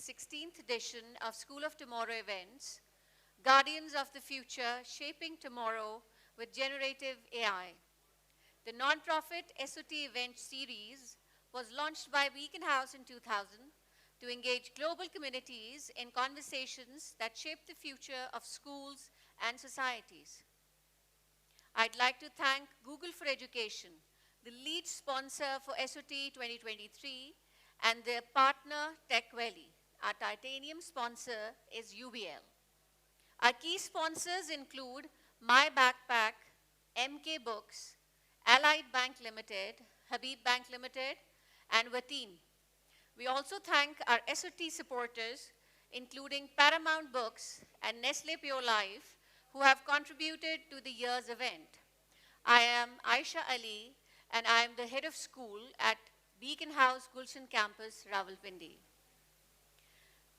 16th edition of School of Tomorrow events, Guardians of the Future, Shaping Tomorrow with Generative AI. The nonprofit SOT event series was launched by Beacon House in 2000 to engage global communities in conversations that shape the future of schools and societies. I'd like to thank Google for Education, the lead sponsor for SOT 2023, and their partner TechValley. Our titanium sponsor is UBL. Our key sponsors include My Backpack, MK Books, Allied Bank Limited, Habib Bank Limited, and Wateen. We also thank our SOT supporters, including Paramount Books and Nestle Pure Life, who have contributed to the year's event. I am Aisha Ali, and I am the head of school at Beacon House Gulshan Campus, Rawalpindi.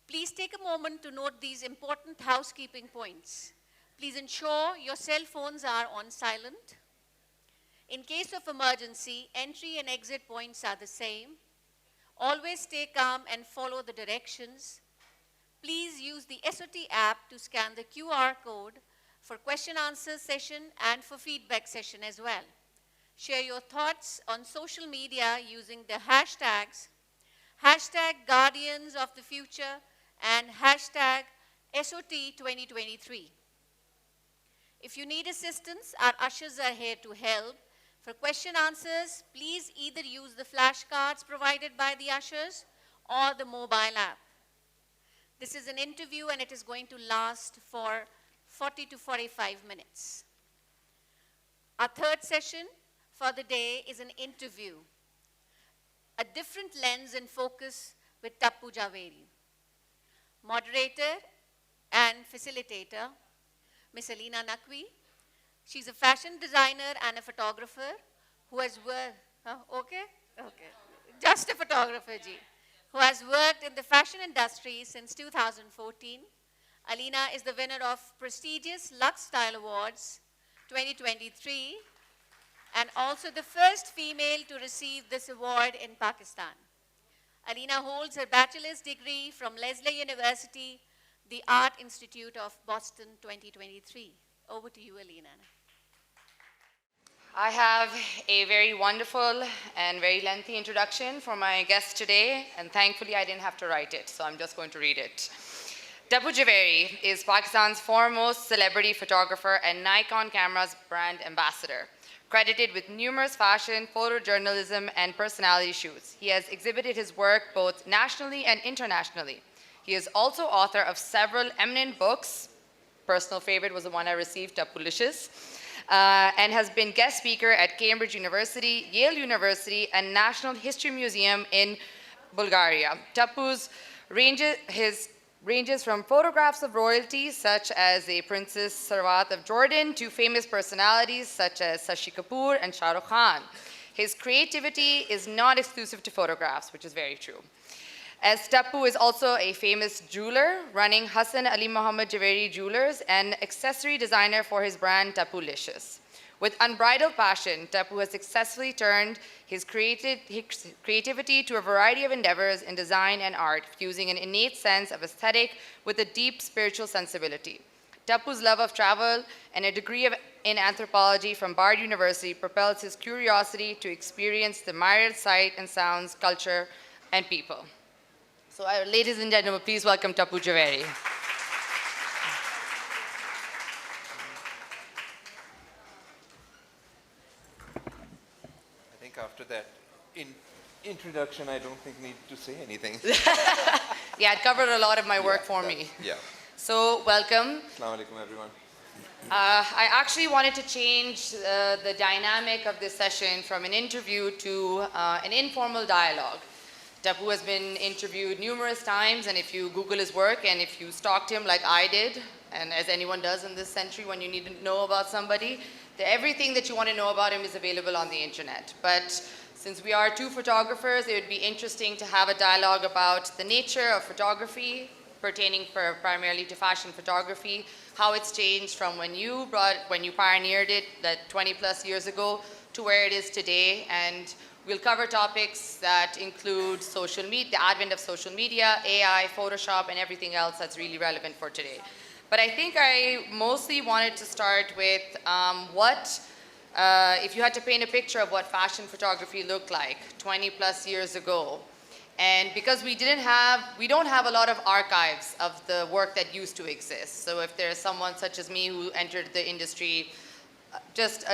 Please take a moment to note these important housekeeping points. Please ensure your cell phones are on silent. In case of emergency, entry and exit points are the same. Always stay calm and follow the directions. Please use the SOT app to scan the QR code for question answer session and for feedback session as well. Share your thoughts on social media using the hashtags, #Guardians of the Future and #SOT2023. If you need assistance, our ushers are here to help. For question answers, please either use the flashcards provided by the ushers or the mobile app. This is an interview and it is going to last for 40 to 45 minutes. Our third session for the day is an interview, a different lens and focus with Tapu Javeri. Moderator and facilitator, Miss Aleena Naqvi. She's a fashion designer and a photographer who has worked, just a photographer, ji, who has worked in the fashion industry since 2014. Aleena is the winner of prestigious Lux Style Awards 2023 and also the first female to receive this award in Pakistan. Aleena holds her bachelor's degree from Lesley University, the Art Institute of Boston 2023. Over to you, Aleena. I have a very wonderful and very lengthy introduction for my guest today, and thankfully I didn't have to write it, so I'm just going to read it. Tapu Javeri is Pakistan's foremost celebrity photographer and Nikon Cameras brand ambassador, credited with numerous fashion, photojournalism, and personality shoots. He has exhibited his work both nationally and internationally. He is also author of several eminent books. Personal favorite was the one I received, Tapulicious, and has been guest speaker at Cambridge University, Yale University, and National History Museum in Bulgaria. Tapu's ranges from photographs of royalty, such as a Princess Sarwat of Jordan, to famous personalities such as Shashi Kapoor and Shah Rukh Khan. His creativity is not exclusive to photographs, which is very true, as Tapu is also a famous jeweler, running Hassan Ali Muhammad Javeri Jewelers and accessory designer for his brand Tapulicious. With unbridled passion, Tapu has successfully turned his creativity to a variety of endeavors in design and art, fusing an innate sense of aesthetic with a deep spiritual sensibility. Tapu's love of travel and a degree in anthropology from Bard University propels his curiosity to experience the myriad sight and sounds, culture, and people. So, ladies and gentlemen, please welcome Tapu Javeri. I think after that introduction, I don't think need to say anything. Yeah, it covered a lot of my work for me. Yeah. So, welcome. Assalamu alaikum, everyone. I actually wanted to change the dynamic of this session from an interview to an informal dialogue. Tapu has been interviewed numerous times, and if you Google his work and if you stalked him like I did, and as anyone does in this century when you need to know about somebody, everything that you want to know about him is available on the internet. But since we are two photographers, it would be interesting to have a dialogue about the nature of photography, pertaining primarily to fashion photography, how it's changed from when you pioneered it that 20 plus years ago to where it is today, and We'll cover topics that include social media, the advent of social media, AI, Photoshop, and everything else that's really relevant for today. But I think I mostly wanted to start with if you had to paint a picture of what fashion photography looked like 20 plus years ago. And because we don't have a lot of archives of the work that used to exist. So if there's someone such as me who entered the industry just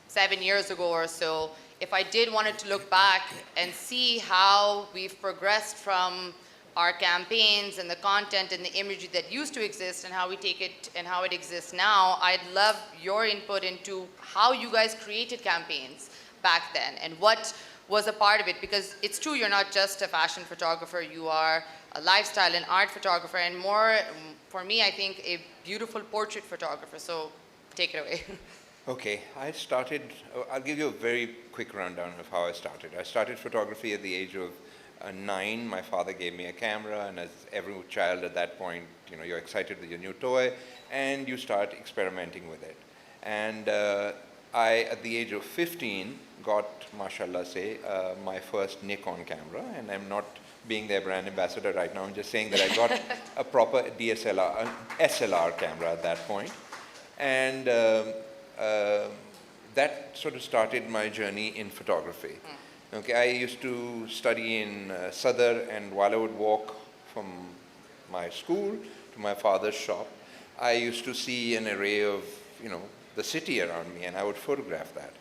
7 years ago or so, if I did wanted to look back and see how we've progressed from our campaigns and the content and the imagery that used to exist and how we take it and how it exists now, I'd love your input into how you guys created campaigns back then and what was a part of it, because it's true, you're not just a fashion photographer, you are a lifestyle and art photographer, and more, for me, I think, a beautiful portrait photographer. So take it away. Okay, I'll give you a very quick rundown of how I started. I started photography at the age of 9. My father gave me a camera, and as every child at that point, you're excited with your new toy, and you start experimenting with it. And I, at the age of 15, got, mashallah say, my first Nikon camera, and I'm not being their brand ambassador right now, I'm just saying that I got a proper DSLR, an SLR camera at that point. And that sort of started my journey in photography. Okay, I used to study in Sadr, and while I would walk from my school to my father's shop, I used to see an array of, the city around me, and I would photograph that.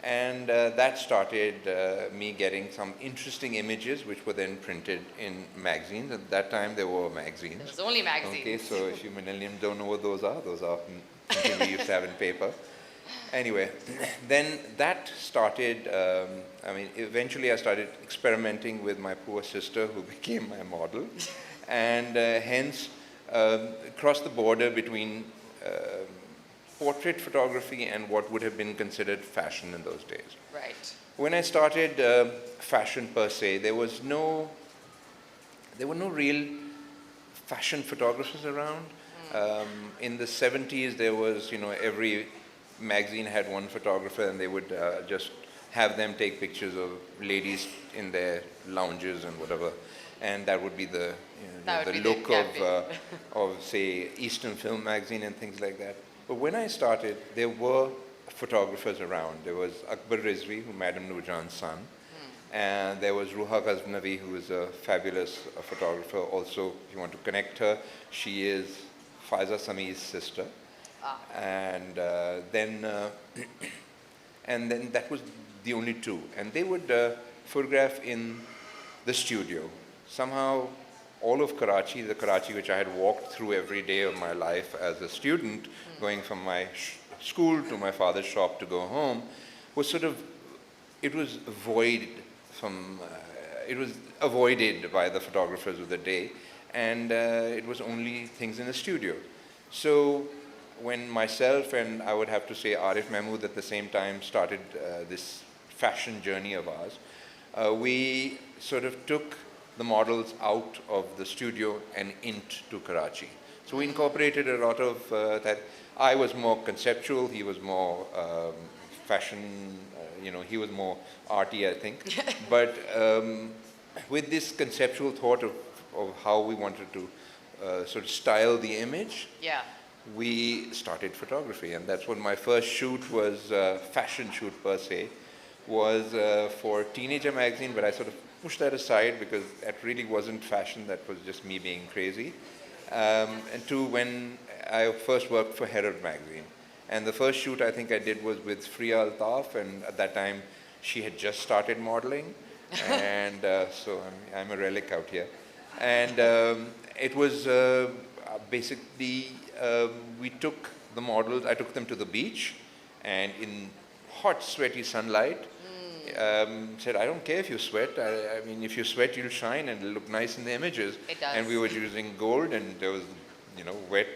And that started me getting some interesting images, which were then printed in magazines. At that time, there were magazines. There was only magazines. Okay, so if you millennials don't know what those are something we used to have in paper. Anyway, then that started, eventually I started experimenting with my poor sister, who became my model, and hence crossed the border between portrait photography and what would have been considered fashion in those days. Right. When I started fashion per se, there were no real fashion photographers around. In the 70s, there was, every magazine had one photographer, and they would just have them take pictures of ladies in their lounges and whatever, and that would be the look of say Eastern Film Magazine and things like that. But when I started, there were photographers around. There was Akbar Rizvi, who Madam Nurjan's son, and there was Ruha Ghaznavi, who is a fabulous photographer. Also, if you want to connect her, she is Faiza Sami's sister. And then that was the only two. And they would photograph in the studio. Somehow, all of Karachi, the Karachi which I had walked through every day of my life as a student, going from my school to my father's shop to go home, was it was avoided by the photographers of the day, and it was only things in the studio. So when myself and I would have to say Arif Mahmood at the same time started this fashion journey of ours, we sort of took the models out of the studio and into Karachi. So we incorporated a lot of that. I was more conceptual, he was more fashion, he was more arty, I think. But with this conceptual thought of how we wanted to sort of style the image, we started photography. And that's what my first shoot was, fashion shoot per se, was for Teenager magazine, but I sort of pushed that aside because that really wasn't fashion, that was just me being crazy. And to when I first worked for Herald magazine. And the first shoot I think I did was with Freya Altaf, and at that time she had just started modeling. And so I'm a relic out here. And it was basically, we took the models, I took them to the beach, and in hot, sweaty sunlight, said, I don't care if you sweat. I mean, if you sweat, you'll shine and it'll look nice in the images. It does. And we were using gold, and there was, wet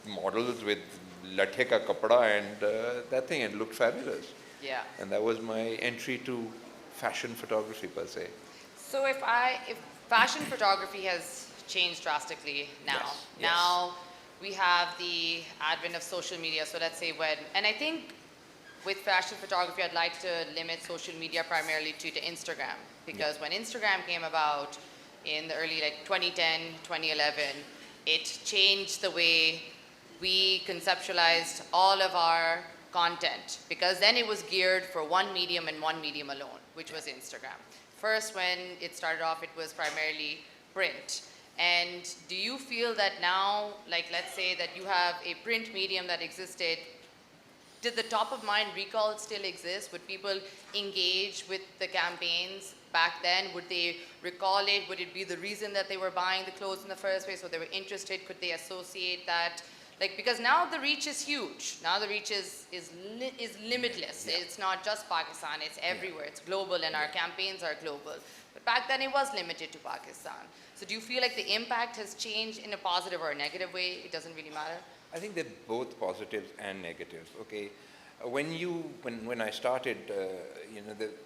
models with lathe ka kapda and that thing, and it looked fabulous. Yeah. And that was my entry to fashion photography per se. So if fashion photography has changed drastically now. Yes, Now we have the advent of social media. So let's say and I think with fashion photography, I'd like to limit social media primarily to Instagram. Because when Instagram came about in the early 2010, 2011, it changed the way we conceptualized all of our content. Because then it was geared for one medium and one medium alone, which was Instagram. First, when it started off, it was primarily print. And do you feel that now, let's say that you have a print medium that existed, did the top of mind recall still exist? Would people engage with the campaigns back then? Would they recall it? Would it be the reason that they were buying the clothes in the first place, or they were interested? Could they associate that? Because now the reach is huge. Now the reach is limitless. Yeah. It's not just Pakistan, it's everywhere. It's global, and our campaigns are global. But back then it was limited to Pakistan. So do you feel like the impact has changed in a positive or a negative way? It doesn't really matter? I think they're both positives and negatives. Okay, when I started,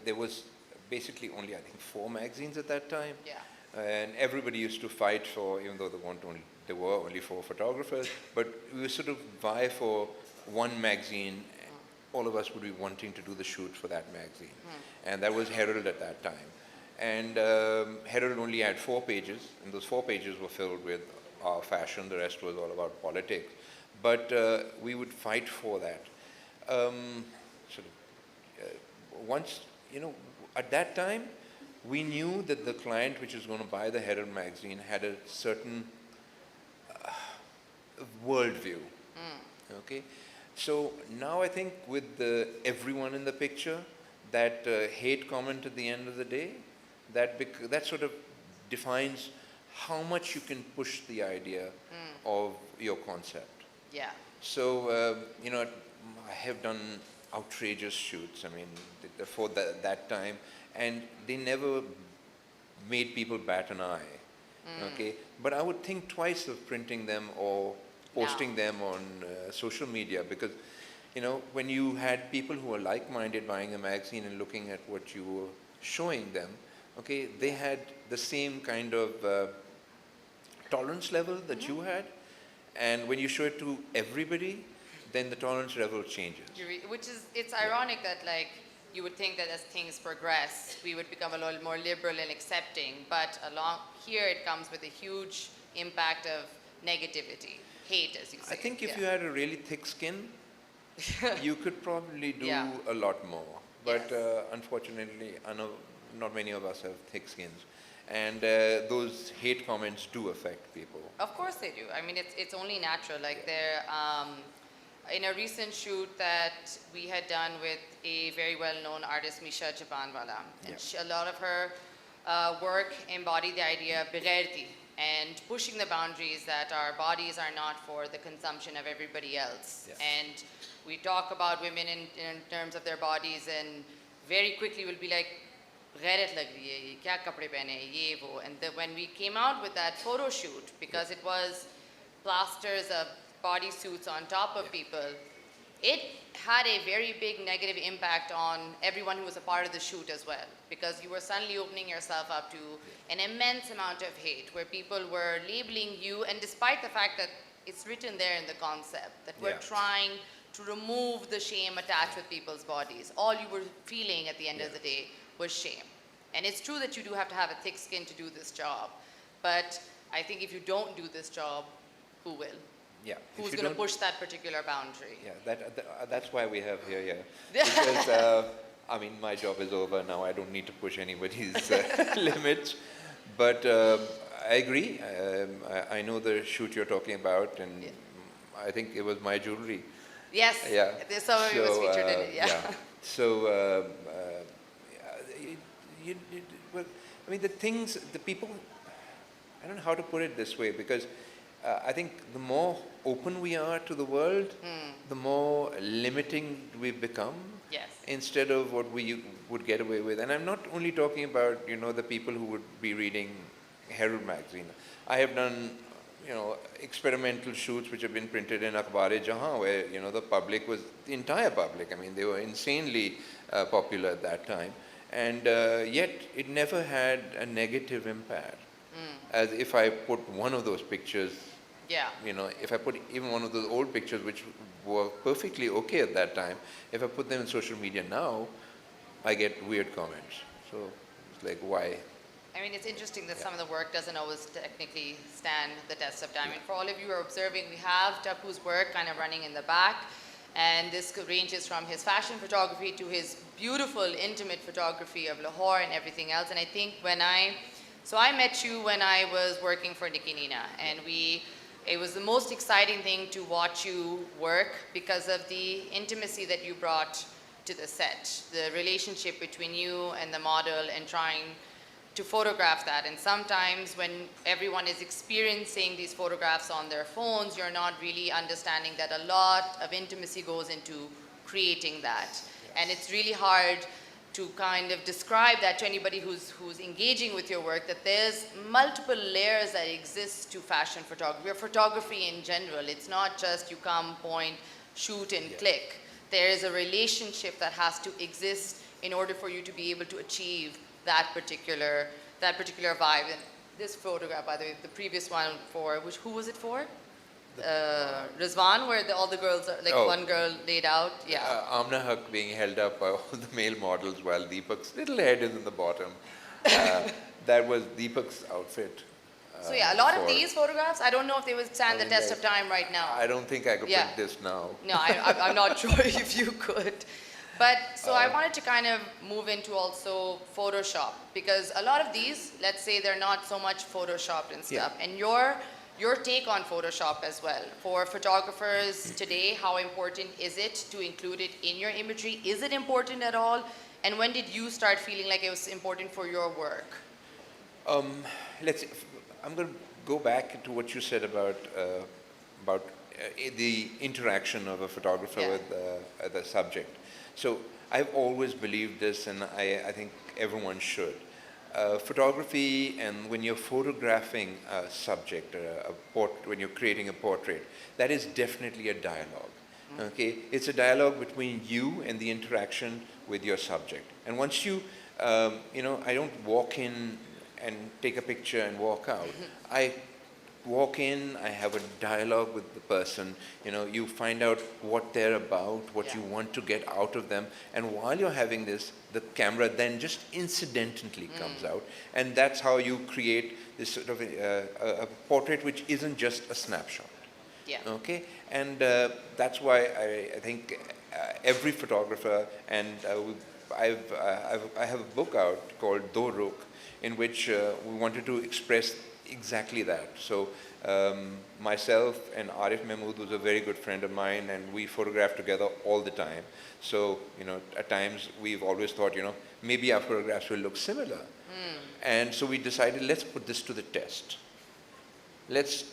there was basically only, I think, 4 magazines at that time. Yeah. And everybody used to fight for, even though there were only 4 photographers, but we would sort of vie for one magazine. All of us would be wanting to do the shoot for that magazine. And that was Herald at that time. And Herald only had 4 pages, and those 4 pages were filled with our fashion. The rest was all about politics. But we would fight for that. Once, at that time, we knew that the client which is going to buy the Herald magazine had a certain worldview. Okay, so now I think with everyone in the picture, that hate comment at the end of the day, that sort of defines how much you can push the idea of your concept. Yeah. So, I have done outrageous shoots, I mean, for that time, and they never made people bat an eye, okay? But I would think twice of printing them or posting them on social media, because, when you had people who were like-minded buying a magazine and looking at what you were showing them, okay, they had the same kind of tolerance level that you had. And when you show it to everybody, then the tolerance level changes. It's ironic that you would think that as things progress, we would become a little more liberal and accepting, but along here it comes with a huge impact of negativity, hate, as you say. I think if you had a really thick skin, you could probably do a lot more. But unfortunately, I know not many of us have thick skins. And those hate comments do affect people. Of course they do. I mean, it's only natural. In a recent shoot that we had done with a very well-known artist, Misha Japanwala, and a lot of her work embodied the idea of bighairti and pushing the boundaries that our bodies are not for the consumption of everybody else. Yes. And we talk about women in terms of their bodies, and very quickly we'll be like, "Ghairat lag rahi hai, ye kya kapde pehne hai, ye wo." And when we came out with that photo shoot, because it was plasters of bodysuits on top of people, it had a very big negative impact on everyone who was a part of the shoot as well, because you were suddenly opening yourself up to an immense amount of hate, where people were labeling you, and despite the fact that it's written there in the concept that we're trying to remove the shame attached with people's bodies, all you were feeling at the end of the day was shame. And it's true that you do have to have a thick skin to do this job, but I think if you don't do this job, who will? Yeah. Who's going to push that particular boundary? Yeah, that's why we have here, because, I mean, my job is over now. I don't need to push anybody's limits. But I agree. I know the shoot you're talking about, and I think it was my jewelry. Yes. Yeah. Some of it was featured in it, So, well, I mean, the people, I don't know how to put it this way, because I think the more open we are to the world, the more limiting we've become. Yes. Instead of what we would get away with. And I'm not only talking about, the people who would be reading Herald magazine. I have done, experimental shoots which have been printed in Akhbar-e-Jahan, where, the entire public, I mean, they were insanely popular at that time. And yet it never had a negative impact. As if I put one of those pictures Yeah. You know, if I put even one of those old pictures which were perfectly okay at that time, if I put them in social media now, I get weird comments. So it's like, why? I mean, it's interesting that Yeah. some of the work doesn't always technically stand the test of time. And for all of you who are observing, we have Tapu's work kind of running in the back. And this ranges from his fashion photography to his beautiful, intimate photography of Lahore and everything else. And I think so I met you when I was working for Nikki Nina. And it was the most exciting thing to watch you work because of the intimacy that you brought to the set, the relationship between you and the model and trying to photograph that. And sometimes when everyone is experiencing these photographs on their phones, you're not really understanding that a lot of intimacy goes into creating that. Yes. And it's really hard to kind of describe that to anybody who's engaging with your work, that there's multiple layers that exist to fashion photography or photography in general. It's not just you come, point, shoot, and click. There is a relationship that has to exist in order for you to be able to achieve that particular vibe. And this photograph, by the way, the previous one who was it for? Rizwan, where all the girls are, like one girl laid out. Yeah. Amna Haq being held up by all the male models while Deepak's little head is in the bottom. That was Deepak's outfit. So yeah, a lot of these photographs, I don't know if they would stand the test of time right now. I don't think I could print this now. No, I'm not sure if you could. But so I wanted to kind of move into also Photoshop, because a lot of these, let's say they're not so much Photoshopped and stuff. Yeah. And your take on Photoshop as well. For photographers today, how important is it to include it in your imagery? Is it important at all? And when did you start feeling like it was important for your work? I'm going to go back to what you said about the interaction of a photographer with the subject. So I've always believed this, and I think everyone should. Photography, and when you're photographing a subject, when you're creating a portrait, that is definitely a dialogue. Okay, it's a dialogue between you and the interaction with your subject. And once I don't walk in and take a picture and walk out. I walk in, I have a dialogue with the person, you find out what they're about, what you want to get out of them, and while you're having this, the camera then just incidentally comes out, and that's how you create this sort of a portrait which isn't just a snapshot. Yeah. Okay, and that's why I think every photographer, and I have a book out called Do Rukh, in which we wanted to express exactly that. So myself and Arif Mahmood, who's a very good friend of mine, and we photograph together all the time. So, at times we've always thought, maybe our photographs will look similar. And so we decided, let's put this to the test. Let's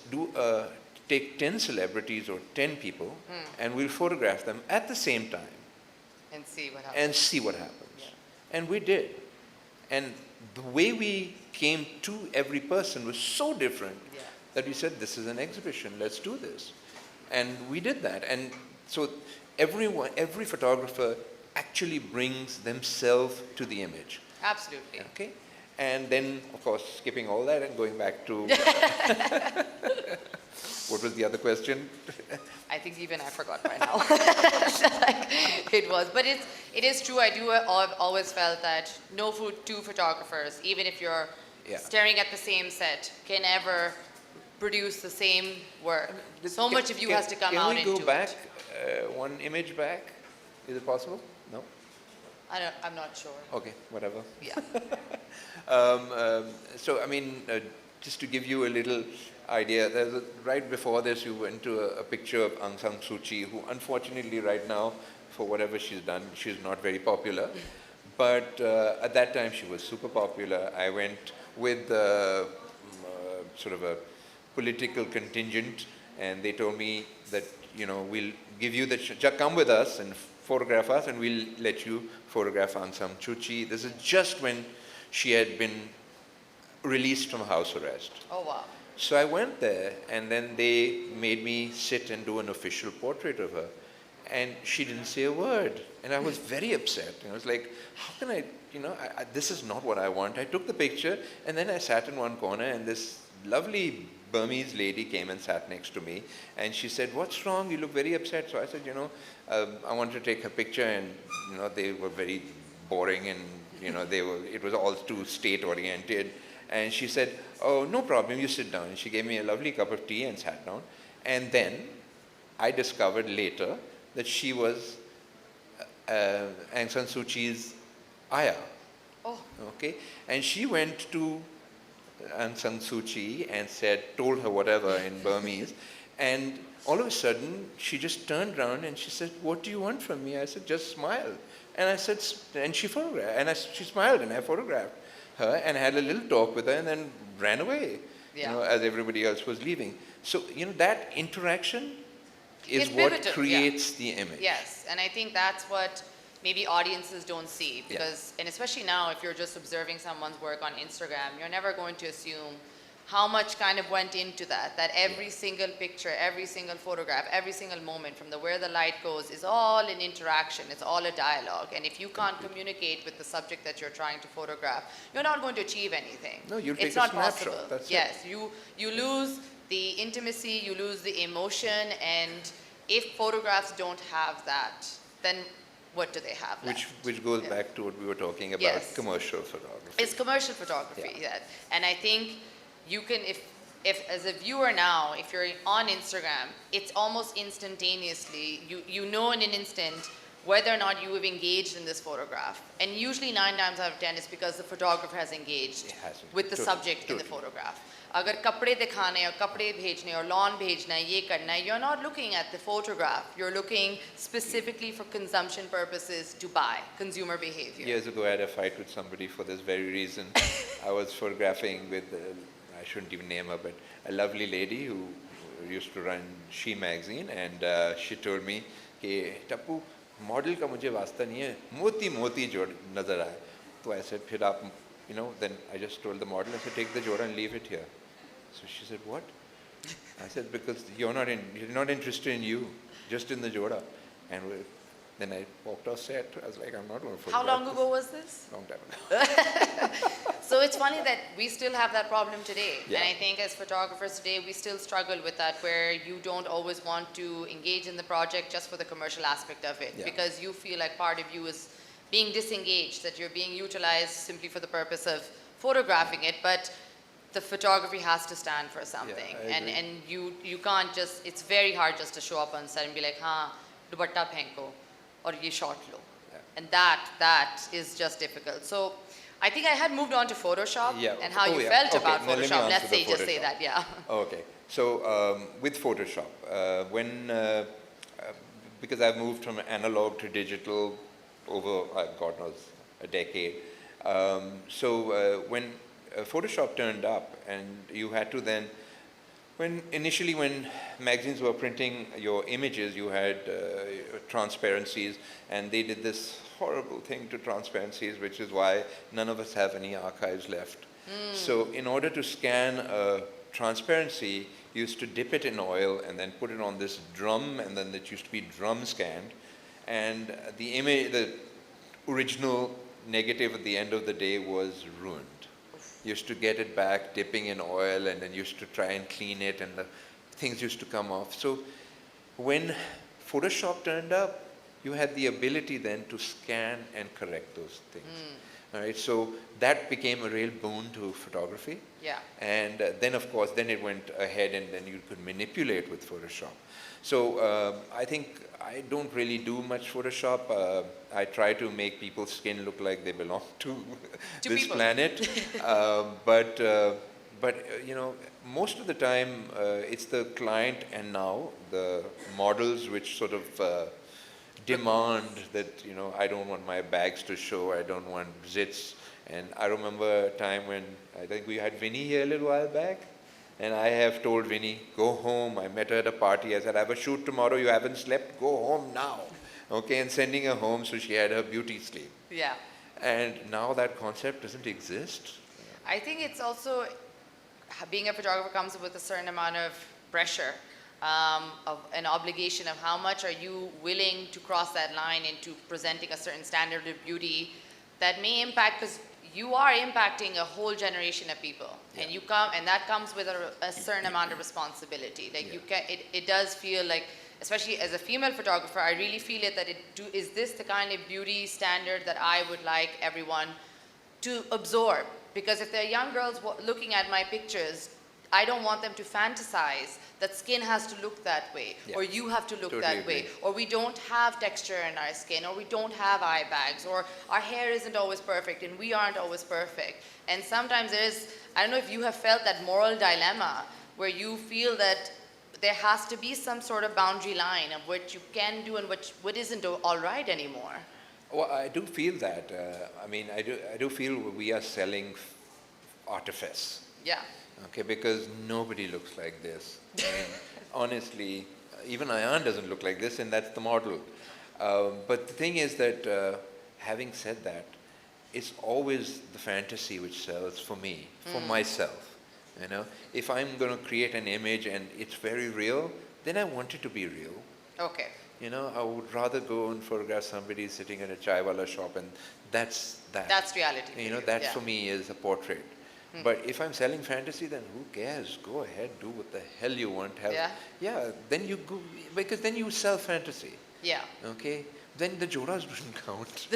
take 10 celebrities or 10 people, and we'll photograph them at the same time. And see what happens. Yeah. And we did. And the way we came to every person was so different that we said, this is an exhibition, let's do this. And we did that. And so every photographer actually brings themselves to the image. Absolutely. Okay? And then, of course, skipping all that and going back to... What was the other question? I think even I forgot by now. It was. But it is true. I've always felt that no two photographers, even if you're staring at the same set, can ever produce the same work. So much of you has to come out into it. Can we go back, one image back? Is it possible? No? I'm not sure. Okay, whatever. Yeah. So, just to give you a little idea, right before this, you went to a picture of Aung San Suu Kyi, who unfortunately right now, for whatever she's done, she's not very popular. But at that time, she was super popular. I went with sort of a political contingent, and they told me that, we'll give you come with us and photograph us, and we'll let you photograph Aung San Suu Kyi. This is just when she had been released from house arrest. Oh, wow. So I went there, and then they made me sit and do an official portrait of her. And she didn't say a word. And I was very upset. I was like, how can I, this is not what I want. I took the picture, and then I sat in one corner, and this lovely Burmese lady came and sat next to me, and she said, "What's wrong? You look very upset." So I said, I wanted to take her picture, and they were very boring, and it was all too state oriented. And she said, "Oh, no problem, you sit down." And she gave me a lovely cup of tea and sat down. And then I discovered later that she was Aung San Suu Kyi's ayah. Oh. Okay, and she went to Aung San Suu Kyi and told her whatever in Burmese, and all of a sudden she just turned around and she said, "What do you want from me?" I said, "Just smile." And I said, and she photographed, and she smiled, and I photographed her and had a little talk with her, and then ran away, as everybody else was leaving. So that interaction is It's what pivotal, creates the image. Yes, and I think that's what maybe audiences don't see, because, and especially now, if you're just observing someone's work on Instagram, you're never going to assume how much kind of went into that every single picture, every single photograph, every single moment from where the light goes is all an interaction, it's all a dialogue. And if you can't communicate with the subject that you're trying to photograph, you're not going to achieve anything. No, you'll take it's a not snapshot, possible. that's it. Yes, you lose the intimacy, you lose the emotion, and if photographs don't have that, then what do they have left? Which goes back to what we were talking about, Yes. commercial photography. It's commercial photography, yeah. And I think you can, if as a viewer now, if you're on Instagram, it's almost instantaneously, you know in an instant whether or not you have engaged in this photograph. And usually 9 times out of 10 it's because the photographer has engaged with the subject in the photograph. अगर कपड़े दिखाने और कपड़े भेजने और lawn भेजना ये करना, you're not looking at the photograph. You're looking specifically for consumption purposes to buy, consumer behavior. Years ago, I had a fight with somebody for this very reason. I was photographing with, I shouldn't even name her, but a lovely lady who used to run She magazine, and she told me, "Hey, Tapu, model का मुझे वास्ता नहीं है, मोती मोती जोड़ नजर आए." So I said, फिर आप, then I just told the model, I said, "Take the joda and leave it here." So she said, "What?" I said, "Because you're not interested in you, just in the joda." And then I walked off set. I was like, "I'm not going to photograph How long this." ago was this? Long time ago. So it's funny that we still have that problem today. Yeah. And I think as photographers today, we still struggle with that, where you don't always want to engage in the project just for the commercial aspect of it, Yeah. because you feel like part of you is being disengaged, that you're being utilized simply for the purpose of photographing it. But the photography has to stand for something. I agree. And you can't just, it's very hard just to show up on set and be like, "Haan, dupatta phenko, or ye shot lo." Yeah. And that is just difficult. So I think I had moved on to Photoshop and how you felt about Now let me Photoshop. answer Let's the just say Photoshop. that, yeah. Okay. So with Photoshop, because I've moved from analog to digital over, God knows, a decade. When Photoshop turned up, and you had to then, initially when magazines were printing your images, you had transparencies, and they did this horrible thing to transparencies, which is why none of us have any archives left. So in order to scan a transparency, you used to dip it in oil and then put it on this drum, and then it used to be drum scanned. And the image, the original negative at the end of the day was ruined. Used to get it back, dipping in oil, and then used to try and clean it, and the things used to come off. So when Photoshop turned up, you had the ability then to scan and correct those things. All right, so that became a real boon to photography. Yeah. And then, of course, then it went ahead, and then you could manipulate with Photoshop. So I think I don't really do much Photoshop. I try to make people's skin look like they belong to this people. planet. But most of the time, it's the client and now the models which sort of demand that, I don't want my bags to show, I don't want zits. And I remember a time when I think we had Vinny here a little while back, and I have told Vinny, "Go home." I met her at a party. I said, "I have a shoot tomorrow. You haven't slept. Go home now." Okay, and sending her home so she had her beauty sleep. Yeah. And now that concept doesn't exist. I think it's also, being a photographer comes with a certain amount of pressure, of an obligation of how much are you willing to cross that line into presenting a certain standard of beauty that may impact, because you are impacting a whole generation of people. And you come, and that comes with a certain amount of responsibility. Like it does feel like, especially as a female photographer, I really feel it that is this the kind of beauty standard that I would like everyone to absorb? Because if they're young girls looking at my pictures, I don't want them to fantasize that skin has to look that way, or you have to look that way, or we don't have texture in our skin, or we don't have eye bags, or our hair isn't always perfect, and we aren't always perfect. And sometimes I don't know if you have felt that moral dilemma where you feel that there has to be some sort of boundary line of what you can do and what isn't all right anymore. Well, I do feel that. I mean, I do feel we are selling artifice. Yeah. Okay, because nobody looks like this. I mean, honestly, even Ayan doesn't look like this, and that's the model. But the thing is that, having said that, it's always the fantasy which sells for me, for myself. You know, if I'm going to create an image and it's very real, then I want it to be real. Okay. You know, I would rather go and photograph somebody sitting in a chai wala shop, and that's that. That's reality. You know, that for me is a portrait. But if I'm selling fantasy, then who cares? Go ahead, do what the hell you want. Then you go, because then you sell fantasy. Yeah. Okay? Then the jodas don't count.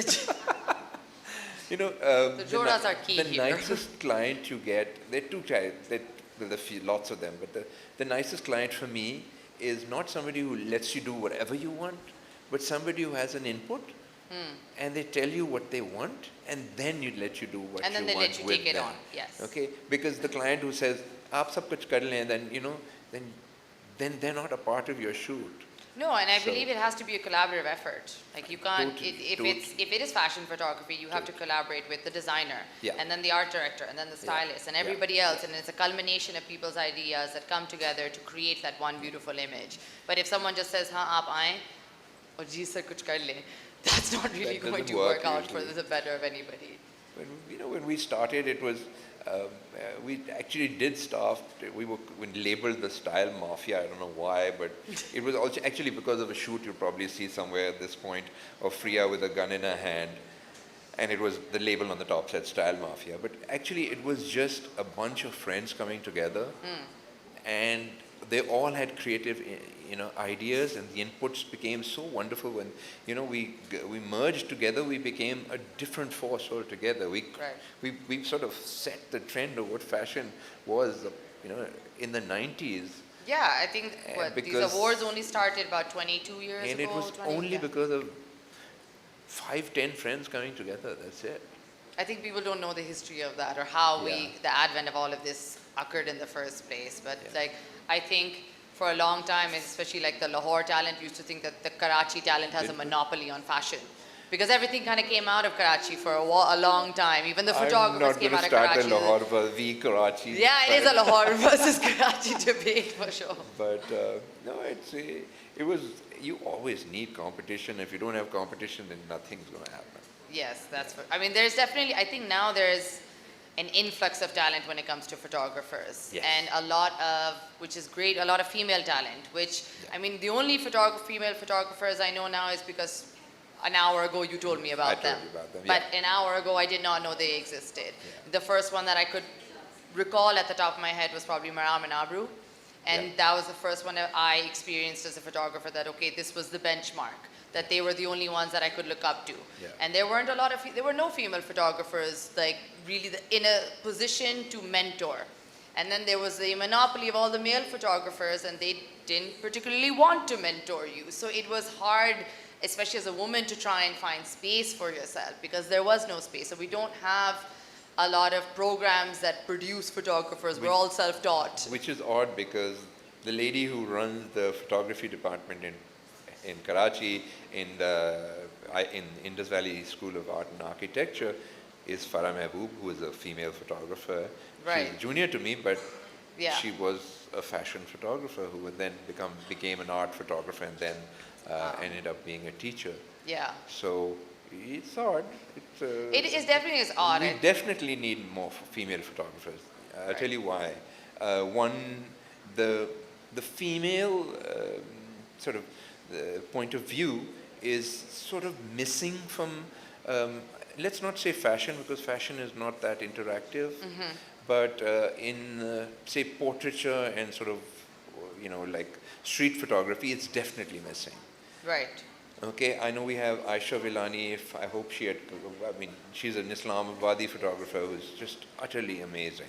You know, the jodas are key the here. nicest client you get, there are two types, there are lots of them, but the nicest client for me is not somebody who lets you do whatever you want, but somebody who has an input, and they tell you what they want, and then you let you do what you want. And then they let you take it on. Yes. Okay, because the client who says, "Aap sab kuch kar le," then you know, then they're not a part of your shoot. No, and I believe it has to be a collaborative effort. Like you can't, if it is fashion photography, you have to collaborate with the designer, and then the art director, and then the stylist, and everybody else, and it's a culmination of people's ideas that come together to create that one beautiful image. But if someone just says, "Haan, aap aaye, aur ji sir kuch kar le," that's not really going to work out for the better of anybody. When we started, it was, we actually did stuff. We labeled the style mafia. I don't know why, but it was also actually because of a shoot you'll probably see somewhere at this point of Freya with a gun in her hand, and it was the label on the top said style mafia. But actually, it was just a bunch of friends coming together, and they all had creative, ideas, and the inputs became so wonderful when, we merged together. We became a different force altogether. We sort of set the trend of what fashion was, in the 90s. Yeah, I think these awards only started about 22 years ago. And it was only because of 5-10 friends coming together. That's it. I think people don't know the history of that or how the advent of all of this occurred in the first place. But I think for a long time, especially like the Lahore talent used to think that the Karachi talent has a monopoly on fashion. Because everything kind of came out of Karachi for a long time. Even the photographers came out of Karachi. I'm not going to start a Lahore v Karachi. Yeah, it is a Lahore versus Karachi debate for sure. But no, it was, you always need competition. If you don't have competition, then nothing's going to happen. Yes, there's definitely, I think now there's an influx of talent when it comes to photographers. Yes. And which is great, a lot of female talent, which, the only female photographers I know now is because an hour ago you told me about them. But an hour ago I did not know they existed. Yeah. The first one that I could recall at the top of my head was probably Maram and Abru. And that was the first one that I experienced as a photographer that, okay, this was the benchmark, that they were the only ones that I could look up to. Yeah. And there were no female photographers like really in a position to mentor. And then there was the monopoly of all the male photographers, and they didn't particularly want to mentor you. So it was hard, especially as a woman, to try and find space for yourself because there was no space. So we don't have a lot of programs that produce photographers. We're all self-taught. Which is odd because the lady who runs the photography department in Karachi, in Indus Valley School of Art and Architecture, is Farah Mehboob, who is a female photographer. Right. She's junior to me, but she was a fashion photographer who then became an art photographer and then ended up being a teacher. Yeah. So it's odd. It is definitely odd. We definitely need more female photographers. I'll tell you why. One, the female sort of point of view is sort of missing from, let's not say fashion because fashion is not that interactive, but in say portraiture and sort of like street photography, it's definitely missing. Right. Okay, I know we have Aisha Villani. If I hope she had, I mean, she's an Islamabadi photographer who's just utterly amazing,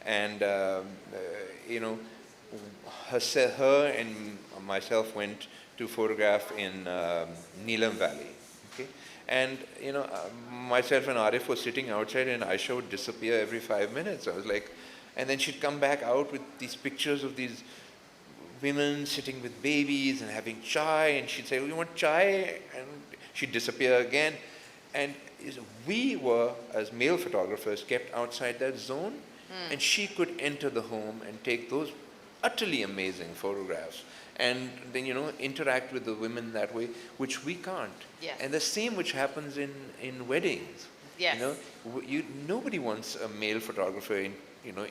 and her and myself went to photograph in Neelam Valley. Okay, and myself and Arif were sitting outside, and Aisha would disappear every 5 minutes. I was like, and then she'd come back out with these pictures of these women sitting with babies and having chai, and she'd say, "Oh, you want chai?" And she'd disappear again. And we were, as male photographers, kept outside that zone, and she could enter the home and take those utterly amazing photographs, and then interact with the women that way, which we can't. Yes. And the same which happens in weddings. Yes. Nobody wants a male photographer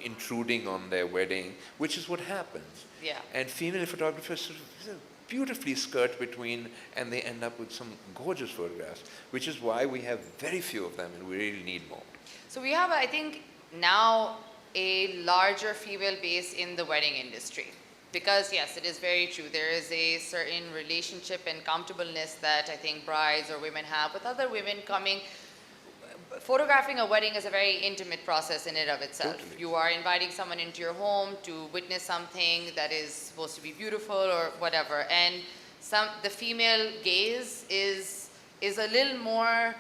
intruding on their wedding, which is what happens. Yeah. And female photographers sort of beautifully skirt between, and they end up with some gorgeous photographs, which is why we have very few of them, and we really need more. So we have, I think, now a larger female base in the wedding industry. Because yes, it is very true. There is a certain relationship and comfortableness that I think brides or women have with other women coming. Photographing a wedding is a very intimate process in and of itself. Totally. You are inviting someone into your home to witness something that is supposed to be beautiful or whatever. And the female gaze is a little more,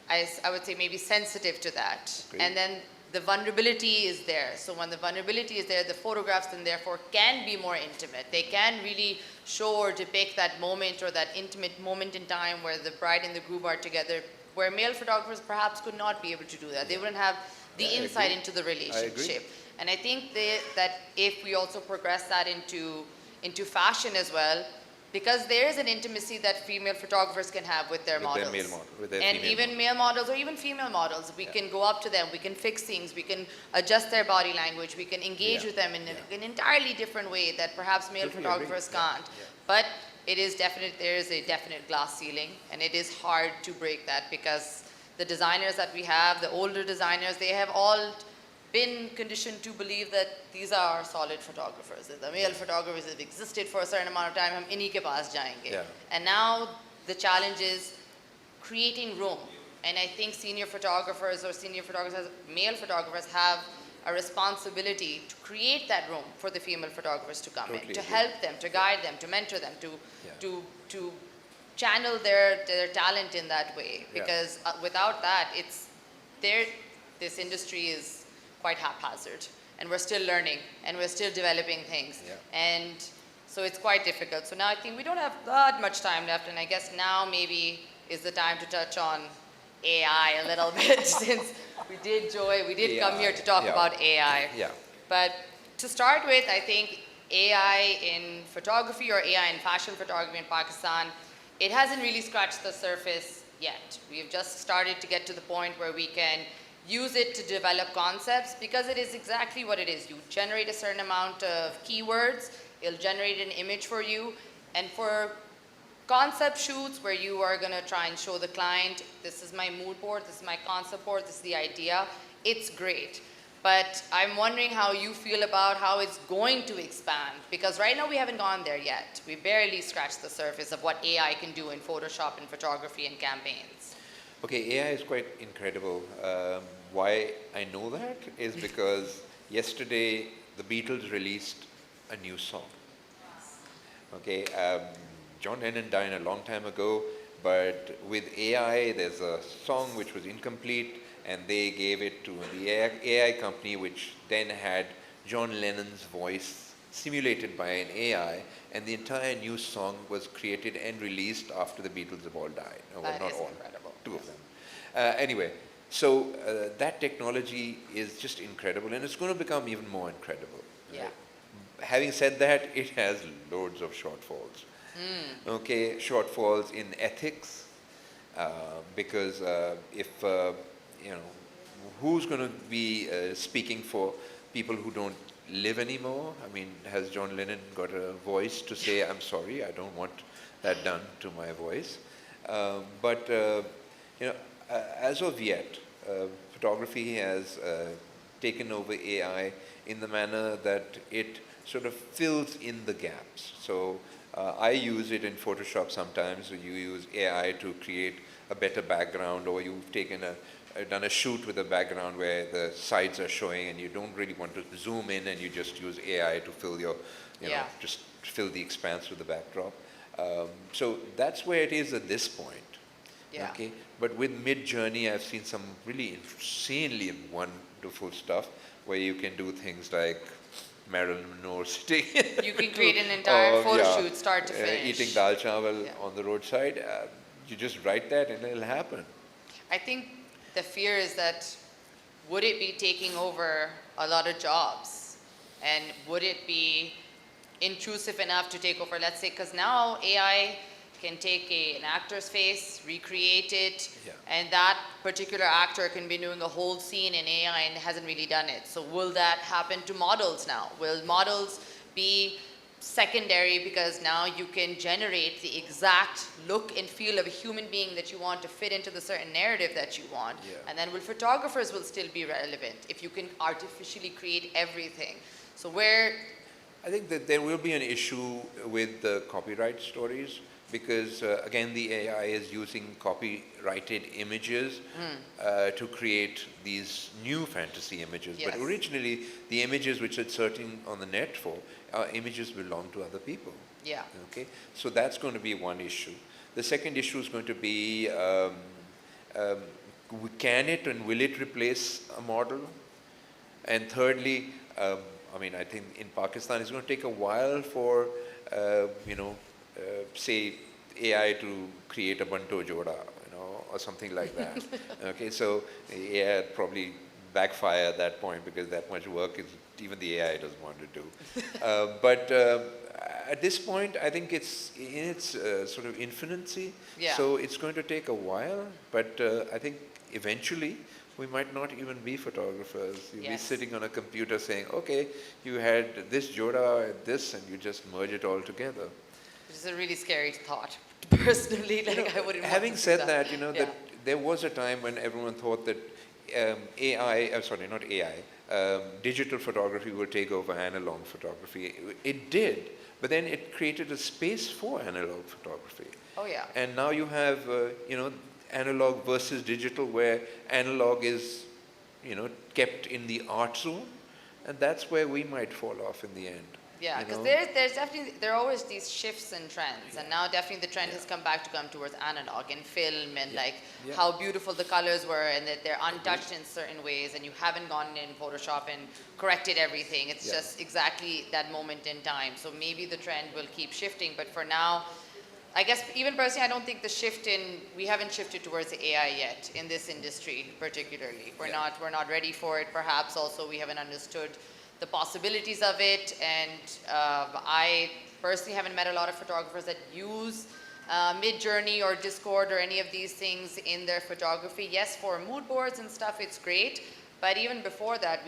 I would say, maybe sensitive to that. Agreed. And then the vulnerability is there. So when the vulnerability is there, the photographs then therefore can be more intimate. They can really show or depict that moment or that intimate moment in time where the bride and the groom are together, where male photographers perhaps could not be able to do that. They wouldn't have the insight into the relationship. And I think that if we also progress that into fashion as well, because there is an intimacy that female photographers can have with their models. With their and female even models. male models or even female models. We can go up to them, we can fix things, we can adjust their body language, we can engage with them in an entirely different way that perhaps male Totally photographers agree. can't. But it is there is a definite glass ceiling, and it is hard to break that because the designers that we have, the older designers, they have all been conditioned to believe that these are solid photographers. That the male photographers have existed for a certain amount of time, hum inhi ke paas jayenge. Yeah. And now the challenge is creating room. And I think senior photographers, male photographers have a responsibility to create that room for the female photographers to come in, Totally to agree. help them, to guide them, to mentor them, to channel their talent in that way. Yeah. Because without that, this industry is quite haphazard, and we're still learning, and we're still developing things. Yeah. And so it's quite difficult. So now I think we don't have that much time left, and I guess now maybe is the time to touch on AI a little bit, since we did come here to talk about AI. Yeah. But to start with, I think AI in photography or AI in fashion photography in Pakistan, it hasn't really scratched the surface yet. We've just started to get to the point where we can use it to develop concepts, because it is exactly what it is. You generate a certain amount of keywords, it'll generate an image for you, and for concept shoots where you are going to try and show the client, this is my mood board, this is my concept board, this is the idea, it's great. But I'm wondering how you feel about how it's going to expand, because right now we haven't gone there yet. We barely scratched the surface of what AI can do in Photoshop and photography and campaigns. Okay, AI is quite incredible. Why I know that is because yesterday the Beatles released a new song. Okay, John Lennon died a long time ago, but with AI there's a song which was incomplete, and they gave it to the AI company, which then had John Lennon's voice simulated by an AI, and the entire new song was created and released after the Beatles have all died. No, well, That not is all, incredible. two of them. Anyway, so that technology is just incredible, and it's going to become even more incredible. Yeah. Right? Having said that, it has loads of shortfalls. Okay, shortfalls in ethics, because if who's going to be speaking for people who don't live anymore? I mean, has John Lennon got a voice to say, "I'm sorry, I don't want that done to my voice"? But as of yet, photography has taken over AI in the manner that it sort of fills in the gaps. So I use it in Photoshop sometimes. You use AI to create a better background, or you've done a shoot with a background where the sides are showing and you don't really want to zoom in, and you just use AI to fill just fill the expanse with the backdrop. So that's where it is at this point. Yeah. Okay, but with Mid-Journey, I've seen some really insanely wonderful stuff where you can do things like Marilyn Monroe sitting. You can create an entire photo yeah, shoot, start to finish. eating dal chawal on the roadside. You just write that and it'll happen. I think the fear is that would it be taking over a lot of jobs? And would it be intrusive enough to take over, let's say, because now AI can take an actor's face, recreate it, and that particular actor can be doing a whole scene in AI and hasn't really done it. So will that happen to models now? Will models be secondary because now you can generate the exact look and feel of a human being that you want to fit into the certain narrative that you want? And then will photographers will still be relevant if you can artificially create everything? So I think that there will be an issue with the copyright stories, because again, the AI is using copyrighted images to create these new fantasy images. But originally, the images which it's searching on the net for images belong to other people. Yeah. Okay, so that's going to be one issue. The second issue is going to be can it and will it replace a model? And thirdly, I think in Pakistan it's going to take a while for say AI to create a Banto Joda, or something like that. Okay, so AI probably backfire at that point, because that much work is even the AI doesn't want to do. But at this point, I think it's in its sort of infancy. So it's going to take a while, but I think eventually we might not even be photographers. You'll be sitting on a computer saying, okay, you had this Joda and this, and you just merge it all together. Which is a really scary thought, personally. I wouldn't. Having said that, that there was a time when everyone thought that digital photography will take over analog photography. It did, but then it created a space for analog photography. Oh yeah. And now you have, analog versus digital, where analog is, kept in the art zone, and that's where we might fall off in the end. Yeah, because there's definitely, there are always these shifts and trends, and now definitely the trend has come towards analog and film, and how beautiful the colors were, and that they're untouched in certain ways, and you haven't gone in Photoshop and corrected everything. It's just exactly that moment in time. So maybe the trend will keep shifting, but for now, I guess even personally, I don't think we haven't shifted towards the AI yet in this industry particularly. We're not ready for it. Perhaps also we haven't understood the possibilities of it, and I personally haven't met a lot of photographers that use Mid-Journey or Discord or any of these things in their photography. Yes, for mood boards and stuff, it's great, but even before that,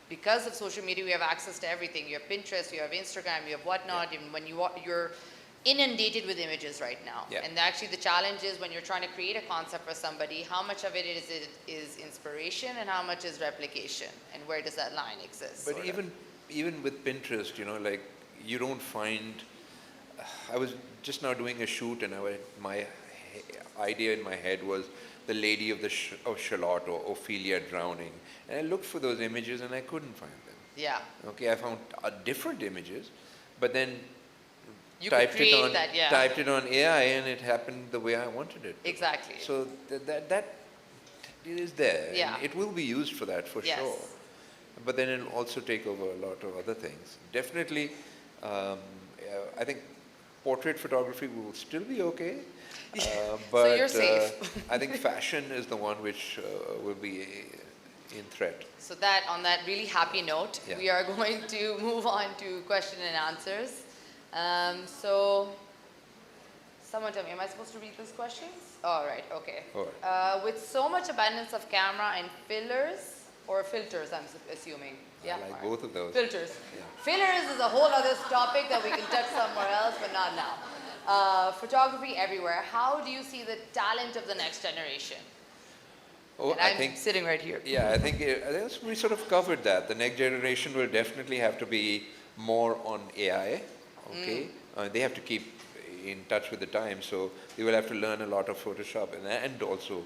because of social media, we have access to everything. You have Pinterest, you have Instagram, you have whatnot. Even when you're inundated with images right now. And actually the challenge is when you're trying to create a concept for somebody, how much of it is inspiration and how much is replication, and where does that line exist? But even with Pinterest, you don't find, I was just now doing a shoot, and my idea in my head was the lady of Shalott, or Ophelia drowning, and I looked for those images and I couldn't find them. Yeah. Okay, I found different images, but then you typed it on AI, and it happened the way I wanted it to. Exactly. So that it is there. Yeah. And it will be used for that for sure. But then it'll also take over a lot of other things. Definitely, I think portrait photography will still be okay. But so you're safe. I think fashion is the one which will be in threat. So on that really happy note, we are going to move on to question and answers. So, someone tell me, am I supposed to read these questions? All right, okay. With so much abundance of camera and fillers, or filters, I'm assuming. I like both of those. Filters. Fillers is a whole other topic that we can touch somewhere else, but not now. Photography everywhere. How do you see the talent of the next generation? Oh, And I I'm think, sitting right here. yeah, I think we sort of covered that. The next generation will definitely have to be more on AI, okay? They have to keep in touch with the times, so they will have to learn a lot of Photoshop and also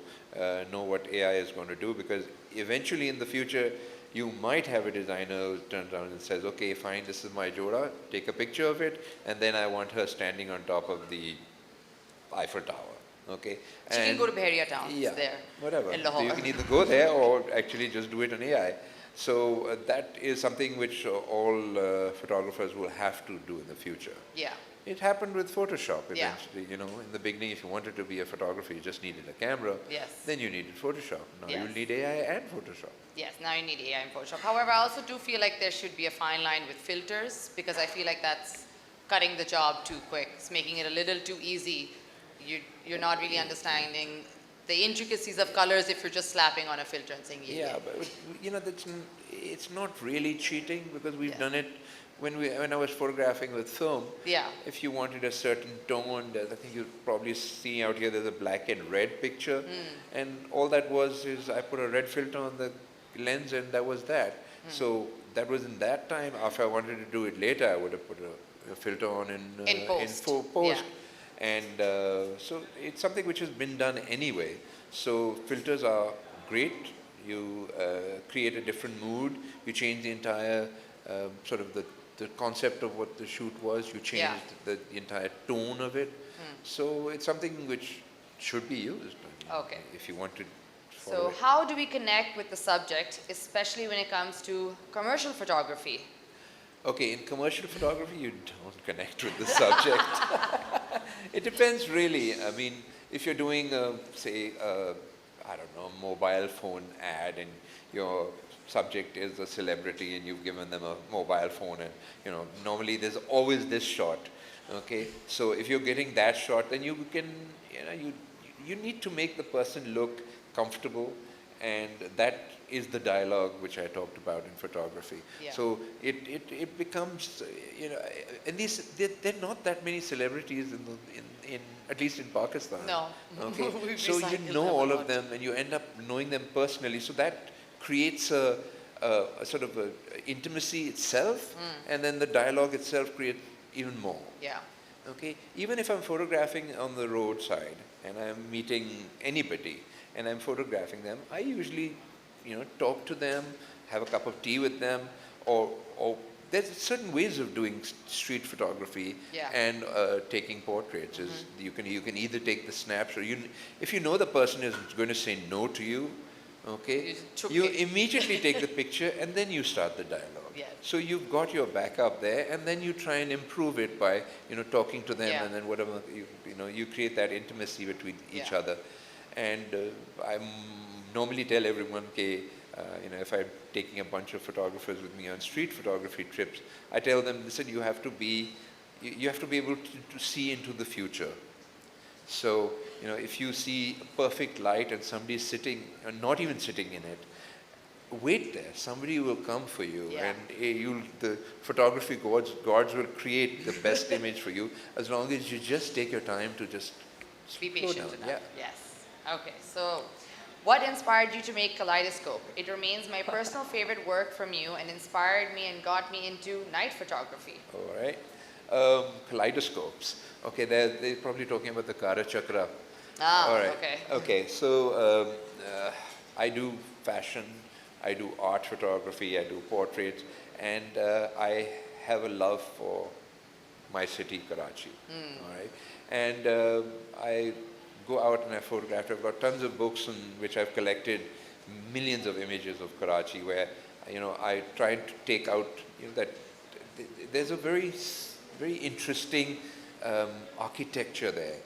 know what AI is going to do, because eventually in the future, you might have a designer who turns around and says, okay, fine, this is my Jora, take a picture of it, and then I want her standing on top of the Eiffel Tower. Okay, She can go to Bahria Town. yeah, It's there. whatever. In So you Lahore. can either go there or actually just do it on AI. So that is something which all photographers will have to do in the future. Yeah. It happened with Photoshop Yeah. eventually. You know, in the beginning, if you wanted to be a photographer, you just needed a camera. Yes. Then you needed Photoshop. Now Yes. you'll need AI and Photoshop. Yes, now you need AI in Photoshop. However, I also do feel like there should be a fine line with filters, because I feel like that's cutting the job too quick. It's making it a little too easy. You're not really understanding the intricacies of colors if you're just slapping on a filter and saying, Yeah, but you know, it's not really cheating, because we've done it when I was photographing with film. Yeah. If you wanted a certain tone, I think you probably see out here there's a black and red picture, and all that was is I put a red filter on the lens, and that was that. So that was in that time. After I wanted to do it later, I would have put a filter on In post. post. Yeah. And so it's something which has been done anyway. So filters are great. You create a different mood. You change the entire sort of the concept of what the shoot was. You change the entire tone of it. So it's something which should be used. Okay. If you want to follow So it. how do we connect with the subject, especially when it comes to commercial photography? Okay, in commercial photography, you don't connect with the subject. It depends, really. I mean, if you're doing, say, I don't know, a mobile phone ad, and your subject is a celebrity, and you've given them a mobile phone, and normally there's always this shot. Okay, so if you're getting that shot, then you can, you need to make the person look comfortable, and that is the dialogue which I talked about in photography. Yeah. So it becomes, and there are not that many celebrities in at least in Pakistan. No. Okay. We've So you recycled know them a all lot. of them, and you end up knowing them personally. So that creates a sort of a intimacy itself, and then the dialogue itself creates even more. Yeah. Okay, even if I'm photographing on the roadside and I'm meeting anybody and I'm photographing them, I usually, talk to them, have a cup of tea with them, or there's certain ways of doing street photography and taking portraits. Is you can either take the snaps, or if you know the person is going to say no to you, okay, you immediately take the picture and then you start the dialogue. Yes. So you've got your backup there, and then you try and improve it by talking to them, and then whatever you create that intimacy between each other. And I normally tell everyone, okay, if I'm taking a bunch of photographers with me on street photography trips, I tell them, listen, you have to be able to see into the future. So, if you see a perfect light and somebody's sitting, or not even sitting in it, wait there. Somebody will come for you, and the photography gods will create the best image for you, as long as you just take your time to just Be slow patient down. enough. Yeah. Yes. Okay. So, what inspired you to make Kaleidoscope? It remains my personal favorite work from you, and inspired me and got me into night photography. All right. Kaleidoscopes. Okay, they're probably talking about the Kara Chakra. Ah, All right. okay. Okay, so I do fashion, I do art photography, I do portraits, and I have a love for my city, Karachi. All right, and I go out and I photograph. I've got tons of books in which I've collected millions of images of Karachi, where I try to take out that there's a very interesting architecture there.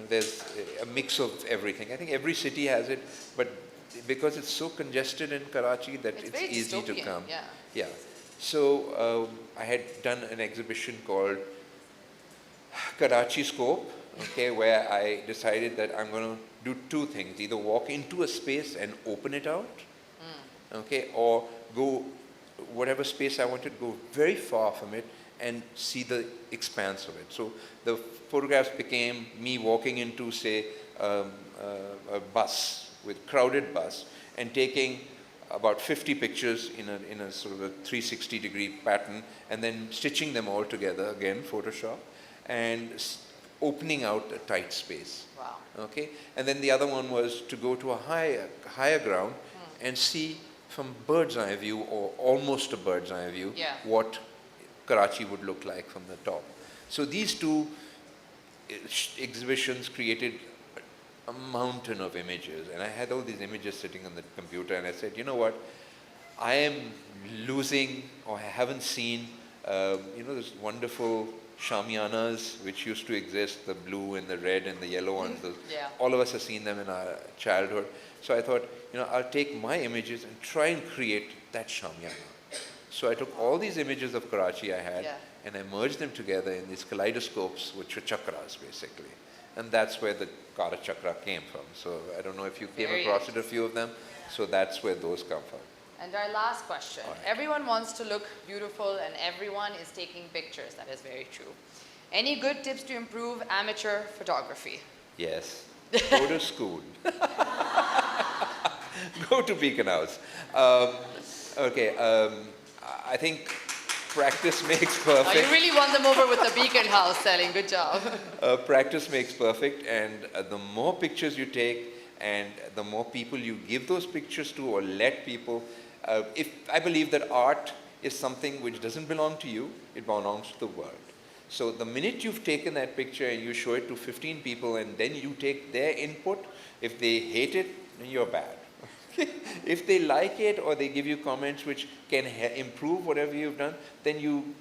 There's a mix of everything. I think every city has it, but because it's so congested in Karachi that it's very easy to dystopian, come. yeah. So I had done an exhibition called Karachi Scope, okay, where I decided that I'm going to do two things: either walk into a space and open it out, okay, or go whatever space I wanted, go very far from it and see the expanse of it. So the photographs became me walking into, say, a bus, with crowded bus and taking about 50 pictures in a sort of a 360-degree pattern and then stitching them all together, again, Photoshop, and opening out a tight space. Wow. Okay? And then the other one was to go to a higher ground and see from bird's eye view, or almost a bird's eye view, what Karachi would look like from the top. So these two exhibitions created a mountain of images, and I had all these images sitting on the computer, and I said, you know what, I am losing, or I haven't seen, those wonderful shamianas which used to exist, the blue and the red and the yellow ones. All of us have seen them in our childhood. So I thought, I'll take my images and try and create that shamiana. So I took all these images of Karachi I had, and I merged them together in these kaleidoscopes, which were chakras basically. And that's where the Kara Chakra came from. So I don't know if you came across it, a few of them. So that's where those come from. And our last question. Right. Everyone wants to look beautiful and everyone is taking pictures. That is very true. Any good tips to improve amateur photography? Yes. Go to school. Go to Beacon House. I think practice makes perfect. You really won them over with the Beacon House selling. Good job. Practice makes perfect, and the more pictures you take and the more people you give those pictures to or let people, I believe that art is something which doesn't belong to you, it belongs to the world. So the minute you've taken that picture and you show it to 15 people and then you take their input, if they hate it, then you're bad. If they like it or they give you comments which can improve whatever you've done, then you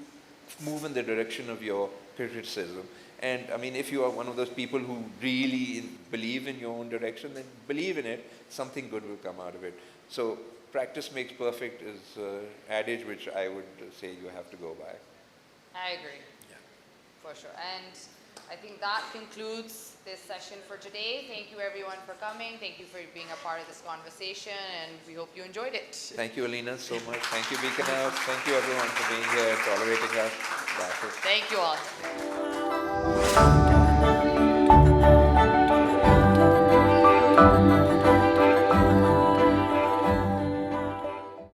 move in the direction of your criticism. And I mean, if you are one of those people who really believe in your own direction, then believe in it, something good will come out of it. So practice makes perfect is an adage which I would say you have to go by. I agree. Yeah. For sure. And I think that concludes this session for today. Thank you everyone for coming. Thank you for being a part of this conversation, and we hope you enjoyed it. Thank you, Aleena, so much. Thank you, Beacon House. Thank you everyone for being here and tolerating us. Thank you all.